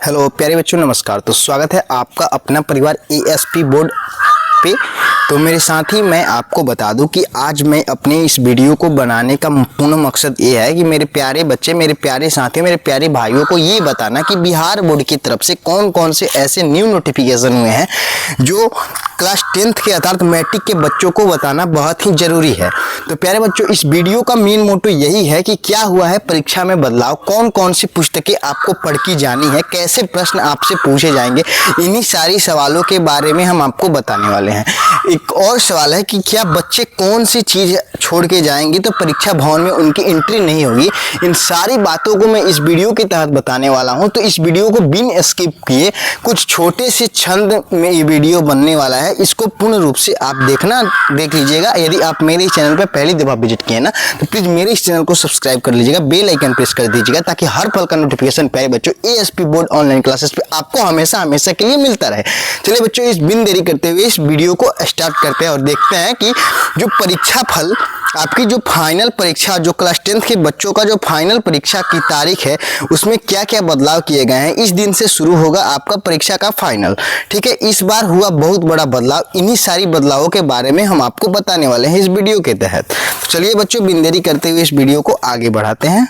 Hello प्यारे बच्चों, नमस्कार। तो स्वागत है आपका अपना परिवार एएसपी बोर्ड पे। तो मेरे साथ ही मैं आपको बता दूं कि आज मैं अपने इस वीडियो को बनाने का पूर्ण मकसद ये है कि मेरे प्यारे बच्चे, मेरे प्यारे साथी, मेरे प्यारे भाइयों को ये बताना कि बिहार बोर्ड की तरफ से कौन कौन से ऐसे न्यू नोटिफिकेशन हुए हैं जो क्लास 10th के अर्थात मैट्रिक के बच्चों को बताना बहुत ही जरूरी है। तो प्यारे बच्चों, इस वीडियो का मेन मोटो यही है कि क्या हुआ है परीक्षा में बदलाव, कौन कौन सी पुस्तकें आपको पढ़ की जानी है, कैसे प्रश्न आपसे पूछे जाएंगे, इन्हीं सारी सवालों के बारे में हम आपको बताने वाले हैं। एक और सवाल है कि क्या बच्चे कौन सी चीज छोड़ के जाएंगे तो परीक्षा भवन में उनकी एंट्री नहीं होगी। इन सारी बातों को मैं इस वीडियो के तहत बताने वाला हूं। तो इस वीडियो को बिन स्किप किए कुछ छोटे से छंद में ये वीडियो बनने वाला है, इसको पूर्ण रूप से आप देख लीजिएगा। यदि आप मेरे चैनल पर पहली दफा विजिट किए ना तो प्लीज मेरे इस चैनल को सब्सक्राइब कर लीजिएगा, बेल आइकन प्रेस कर दीजिएगा ताकि हर पल का नोटिफिकेशन प्यारे बच्चों एएसपी बोर्ड ऑनलाइन क्लासेस पे आपको हमेशा के लिए मिलता रहे। चलिए बच्चों, इस बिन देरी करते हुए इस वीडियो को स्टार्ट करते हैं और देखते हैं कि जो परीक्षा फल आपकी जो फाइनल परीक्षा, जो क्लास 10th के बच्चों का जो फाइनल परीक्षा की तारीख है उसमें क्या क्या बदलाव किए गए हैं। इस दिन से शुरू होगा आपका परीक्षा का फाइनल, ठीक है। इस बार हुआ बहुत बड़ा बदलाव, इन्हीं सारी बदलावों के बारे में हम आपको बताने वाले हैं इस वीडियो के तहत। चलिए बच्चों, बिन देरी करते हुए इस वीडियो को आगे बढ़ाते हैं।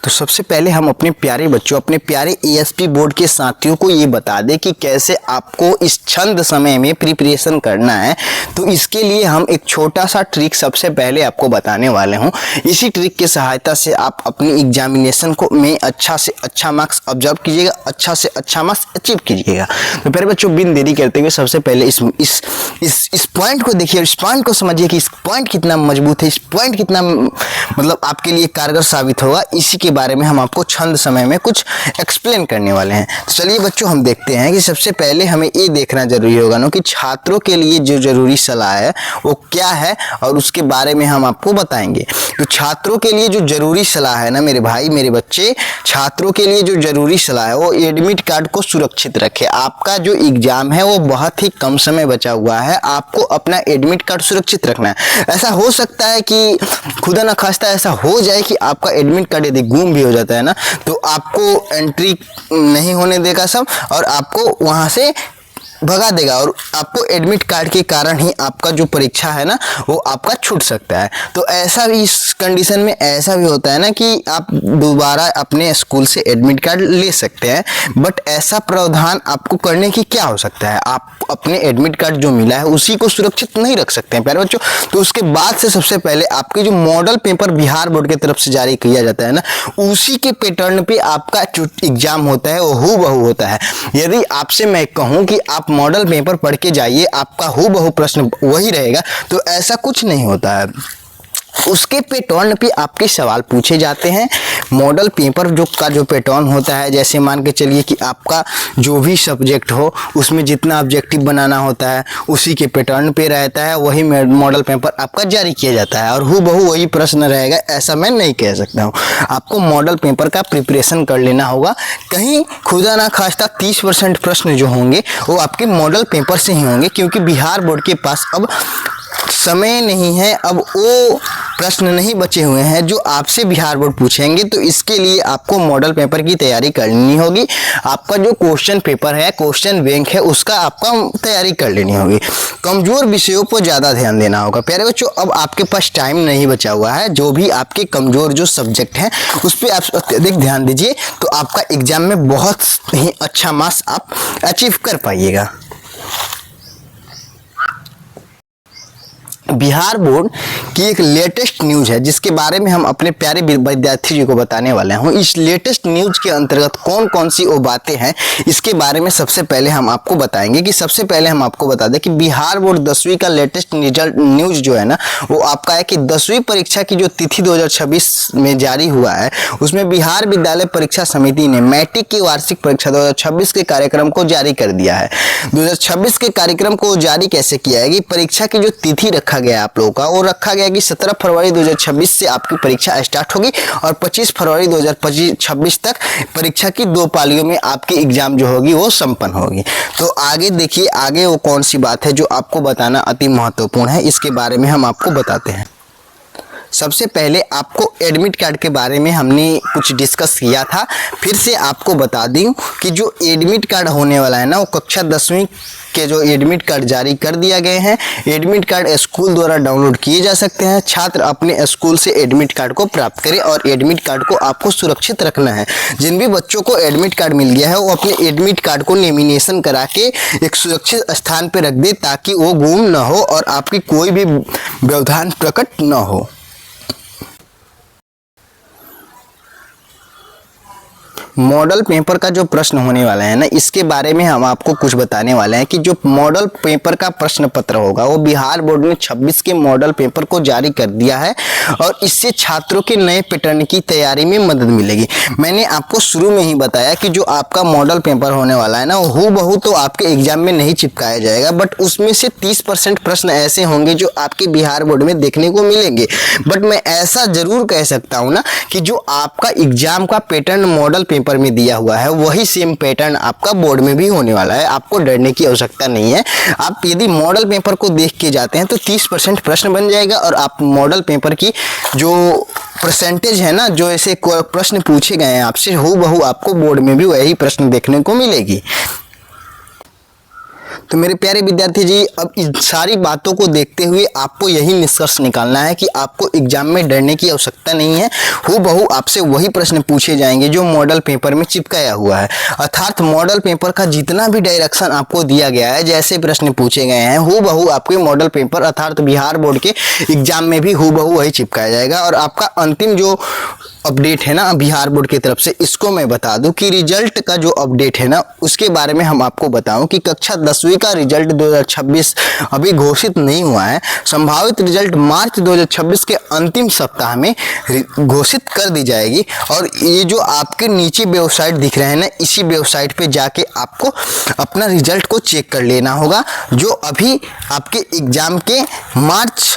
तो सबसे पहले हम अपने प्यारे बच्चों, अपने प्यारे एएसपी बोर्ड के साथियों को ये बता दें कि कैसे आपको इस छंद समय में प्रिपरेशन करना है। तो इसके लिए हम एक छोटा सा ट्रिक सबसे पहले आपको बताने वाले हूँ। इसी ट्रिक की सहायता से आप अपनी एग्जामिनेशन को में अच्छा से अच्छा मार्क्स ऑब्जर्व कीजिएगा, अच्छा से अच्छा मार्क्स अचीव कीजिएगा। तो प्यारे बच्चों, बिन देरी करते हुए सबसे पहले इस पॉइंट को देखिए, इस पॉइंट को समझिए कि इस पॉइंट कितना मजबूत है, इस पॉइंट कितना मतलब आपके लिए कारगर साबित होगा। इसी के बारे में हम आपको छंद समय में कुछ एक्सप्लेन करने वाले हैं। तो चलिए बच्चों, हम देखते हैं कि सबसे पहले हमें ये देखना जरूरी होगा ना कि छात्रों के लिए जो जरूरी सलाह है वो क्या है और उसके बारे में हम आपको बताएंगे। तो छात्रों के लिए जो जरूरी सलाह है ना मेरे भाई, मेरे बच्चे, छात्रों के लिए जो जरूरी सलाह है वो एडमिट कार्ड को सुरक्षित रखें। आपका जो एग्जाम है वो बहुत ही कम समय बचा हुआ है, आपको अपना एडमिट कार्ड सुरक्षित रखना है। ऐसा हो सकता है कि खुदा न खास्ता ऐसा हो जाए कि आपका एडमिट कार्ड यदि गुम भी हो जाता है ना तो आपको एंट्री नहीं होने देगा सब, और आपको वहां से भगा देगा, और आपको एडमिट कार्ड के कारण ही आपका जो परीक्षा है ना वो आपका छूट सकता है। तो ऐसा भी इस कंडीशन में ऐसा भी होता है ना कि आप दोबारा अपने स्कूल से एडमिट कार्ड ले सकते हैं, बट ऐसा प्रावधान आपको करने की क्या हो सकता है, आप अपने एडमिट कार्ड जो मिला है उसी को सुरक्षित नहीं रख सकते हैं प्यारे बच्चों। तो उसके बाद से सबसे पहले आपके जो मॉडल पेपर बिहार बोर्ड की तरफ से जारी किया जाता है ना उसी के पैटर्न पे आपका एग्जाम होता है, वो हूबहू होता है। यदि आपसे मैं कहूँ कि आप मॉडल पेपर पढ़ के जाइए, आपका हूबहू प्रश्न वही रहेगा, तो ऐसा कुछ नहीं होता है। उसके पैटर्न पे आपके सवाल पूछे जाते हैं। मॉडल पेपर जो पैटर्न होता है, जैसे मान के चलिए कि आपका जो भी सब्जेक्ट हो उसमें जितना ऑब्जेक्टिव बनाना होता है उसी के पैटर्न पे रहता है, वही मॉडल पेपर आपका जारी किया जाता है और हूबहू वही प्रश्न रहेगा, ऐसा मैं नहीं कह सकता हूँ। आपको मॉडल पेपर का प्रिपरेशन कर लेना होगा। कहीं खुदा ना खास्ता 30% प्रश्न जो होंगे वो आपके मॉडल पेपर से ही होंगे, क्योंकि बिहार बोर्ड के पास अब समय नहीं है, अब वो प्रश्न नहीं बचे हुए हैं जो आपसे बिहार बोर्ड पूछेंगे। तो इसके लिए आपको मॉडल पेपर की तैयारी करनी होगी। आपका जो क्वेश्चन पेपर है, क्वेश्चन बैंक है, उसका आपका तैयारी कर लेनी होगी। कमजोर विषयों पर ज़्यादा ध्यान देना होगा प्यारे बच्चों। अब आपके पास टाइम नहीं बचा हुआ है, जो भी आपके कमजोर जो सब्जेक्ट हैं उस पर आप अत्यधिक ध्यान दीजिए, तो आपका एग्जाम में बहुत ही अच्छा मार्क्स आप अचीव कर पाइएगा। बिहार बोर्ड की एक लेटेस्ट न्यूज है जिसके बारे में हम अपने प्यारे विद्यार्थी जी को बताने वाले हैं। इस लेटेस्ट न्यूज के अंतर्गत कौन कौन सी वो बातें हैं इसके बारे में सबसे पहले हम आपको बताएंगे। कि सबसे पहले हम आपको बता दें कि बिहार बोर्ड 10वीं का लेटेस्ट रिजल्ट न्यूज जो है ना वो आपका है कि 10वीं परीक्षा की जो तिथि 2026 में जारी हुआ है उसमें बिहार विद्यालय परीक्षा समिति ने मैट्रिक की वार्षिक परीक्षा 2026 के कार्यक्रम को जारी कर दिया है। 2026 के कार्यक्रम को जारी कैसे किया है कि परीक्षा की जो तिथि रखा गया आप लोगों का, वो रखा गया कि 17 फरवरी 2026 से आपकी परीक्षा स्टार्ट होगी और 25 फरवरी 2026 तक परीक्षा की 2 पालियों में आपकी एग्जाम जो होगी वो संपन्न होगी। तो आगे देखिए, आगे वो कौन सी बात है जो आपको बताना अति महत्वपूर्ण है, इसके बारे में हम आपको बताते हैं। सबसे पहले आपको एडमिट कार्ड के बारे में हमने कुछ डिस्कस किया था। फिर से आपको बता दूं कि जो एडमिट कार्ड होने वाला है ना, वो कक्षा 10वीं के जो एडमिट कार्ड जारी कर दिया गए हैं। एडमिट कार्ड स्कूल द्वारा डाउनलोड किए जा सकते हैं। छात्र अपने स्कूल से एडमिट कार्ड को प्राप्त करें और एडमिट कार्ड को आपको सुरक्षित रखना है। जिन भी बच्चों को एडमिट कार्ड मिल गया है वो अपने एडमिट कार्ड को लेमिनेशन करा के एक सुरक्षित स्थान पर रख दे ताकि वो गुम न हो और आपकी कोई भी व्यवधान प्रकट न हो। मॉडल पेपर का जो प्रश्न होने वाला है ना, इसके बारे में हम आपको कुछ बताने वाले हैं कि जो मॉडल पेपर का प्रश्न पत्र होगा वो बिहार बोर्ड ने 26 के मॉडल पेपर को जारी कर दिया है और इससे छात्रों के नए पैटर्न की तैयारी में मदद मिलेगी। मैंने आपको शुरू में ही बताया कि जो आपका मॉडल पेपर होने वाला है ना, वो हूबहू तो आपके एग्जाम में नहीं चिपकाया जाएगा, बट उसमें से 30% प्रश्न ऐसे होंगे जो आपके बिहार बोर्ड में देखने को मिलेंगे। बट मैं ऐसा जरूर कह सकता हूँ ना कि जो आपका एग्जाम का पैटर्न मॉडल पेपर में दिया हुआ है वही सेम पैटर्न आपका बोर्ड में भी होने वाला है। आपको डरने की आवश्यकता नहीं है। आप यदि मॉडल पेपर को देख के जाते हैं तो 30% प्रश्न बन जाएगा और आप मॉडल पेपर की जो परसेंटेज है ना, जो ऐसे प्रश्न पूछे गए हैं आपसे, हूबहू आपको बोर्ड में भी वही प्रश्न देखने को मिलेगी। तो मेरे प्यारे विद्यार्थी जी, अब इन सारी बातों को देखते हुए आपको यही निष्कर्ष निकालना है कि आपको एग्जाम में डरने की आवश्यकता नहीं है। हूबहू आपसे वही प्रश्न पूछे जाएंगे जो मॉडल पेपर में चिपकाया हुआ है। अर्थात मॉडल पेपर का जितना भी डायरेक्शन आपको दिया गया है, जैसे प्रश्न पूछे गए हैं, हूबहू आपके मॉडल पेपर अर्थात बिहार बोर्ड के एग्जाम में भी हूबहू वही चिपकाया जाएगा। और आपका अंतिम जो अपडेट है ना बिहार बोर्ड की तरफ से, इसको मैं बता दूं कि रिजल्ट का जो अपडेट है ना, उसके बारे में हम आपको बताऊं कि कक्षा 10वीं का रिजल्ट 2026 अभी घोषित नहीं हुआ है। संभावित रिजल्ट मार्च 2026 के अंतिम सप्ताह में घोषित कर दी जाएगी। और ये जो आपके नीचे वेबसाइट दिख रहे हैं ना, इसी वेबसाइट पे जाके आपको अपना रिजल्ट को चेक कर लेना होगा। जो अभी आपके एग्जाम के मार्च,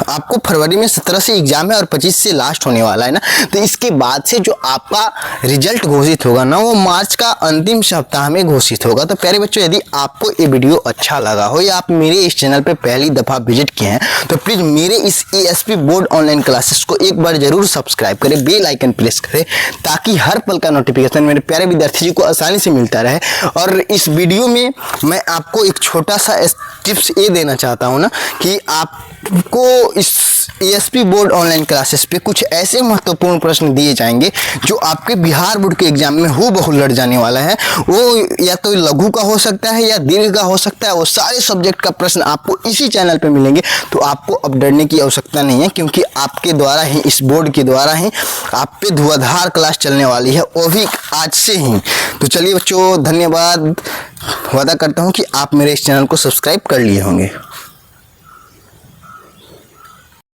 आपको फरवरी में 17 से एग्जाम है और 25 से लास्ट होने वाला है ना, तो इसके बाद से जो आपका रिजल्ट घोषित होगा ना, वो मार्च का अंतिम सप्ताह में घोषित होगा। तो प्यारे बच्चों, यदि आपको ये वीडियो अच्छा लगा हो या आप मेरे इस चैनल पे पहली दफा विजिट किए हैं तो प्लीज मेरे इस एएसपी बोर्ड ऑनलाइन क्लासेस को एक बार जरूर सब्सक्राइब करें, बेल आइकन प्रेस करें ताकि हर पल का नोटिफिकेशन मेरे प्यारे विद्यार्थी जी को आसानी से मिलता रहे। और इस वीडियो में मैं आपको एक छोटा सा टिप्स ये देना चाहता हूँ ना कि आपको इस एएसपी बोर्ड ऑनलाइन क्लासेस पे कुछ ऐसे महत्वपूर्ण प्रश्न दिए जाएंगे जो आपके बिहार बोर्ड के एग्जाम में हूबहू लड़ जाने वाला है। वो या तो लघु का हो सकता है या दीर्घ का हो सकता है। वो सारे सब्जेक्ट का प्रश्न आपको इसी चैनल पे मिलेंगे। तो आपको अब डरने की आवश्यकता नहीं है, क्योंकि आपके द्वारा ही, इस बोर्ड के द्वारा ही आप पे धुआंधार क्लास चलने वाली है, वो भी आज से ही। तो चलिए बच्चों, धन्यवाद। वादा करता हूँ कि आप मेरे इस चैनल को सब्सक्राइब कर लिए होंगे।